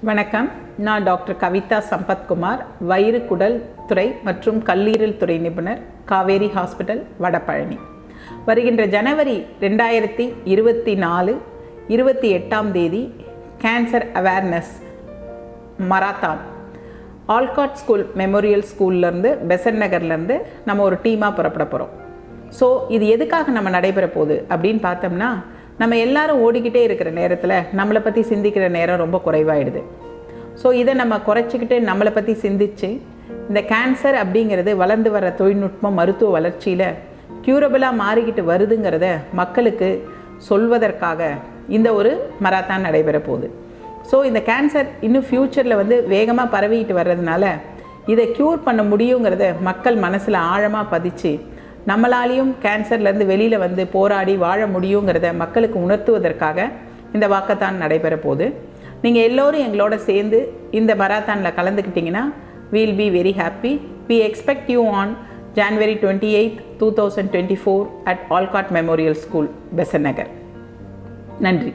வணக்கம். நான் டாக்டர் கவிதா சம்பத் குமார், வயிறு குடல் துறை மற்றும் கல்லீரல் துறை நிபுணர், காவேரி ஹாஸ்பிட்டல், வடபழனி. வருகின்ற ஜனவரி 2024 28ஆம் தேதி cancer awareness marathon Olcott school memorial ஸ்கூல்லேருந்து பெசன்ட் நகர்லேருந்து நம்ம ஒரு டீமாக புறப்பட போகிறோம். ஸோ இது எதுக்காக நம்ம நடைபெற போகுது அப்படின்னு பார்த்தோம்னா, நம்ம எல்லாரும் ஓடிக்கிட்டே இருக்கிற நேரத்தில் நம்மளை பற்றி சிந்திக்கிற நேரம் ரொம்ப குறைவாயிடுது. ஸோ இதை நம்ம குறைச்சிக்கிட்டு நம்மளை பற்றி சிந்தித்து, இந்த கேன்சர் அப்படிங்கிறது வளர்ந்து வர தொழில்நுட்பம் மருத்துவ வளர்ச்சியில் க்யூரபிளாக மாறிக்கிட்டு வருதுங்கிறத மக்களுக்கு சொல்வதற்காக இந்த ஒரு மராத்தான் நடைபெற போகுது. ஸோ இந்த கேன்சர் இன்னும் ஃப்யூச்சரில் வேகமாக பரவிக்கிட்டு வர்றதுனால இதை க்யூர் பண்ண முடியுங்கிறத மக்கள் மனசில் ஆழமாக பதிச்சு, நம்மளாலேயும் கேன்சர்லேருந்து வெளியில் போராடி வாழ முடியுங்கிறத மக்களுக்கு உணர்த்துவதற்காக இந்த வாக்கத்தான் நடைபெற போகுது. நீங்கள் எல்லோரும் எங்களோட சேர்ந்து இந்த மராத்தானில் கலந்துக்கிட்டிங்கன்னா we'll be very happy. We expect you on January 28, 2024 at Arcot Memorial School, Besant Nagar. நன்றி.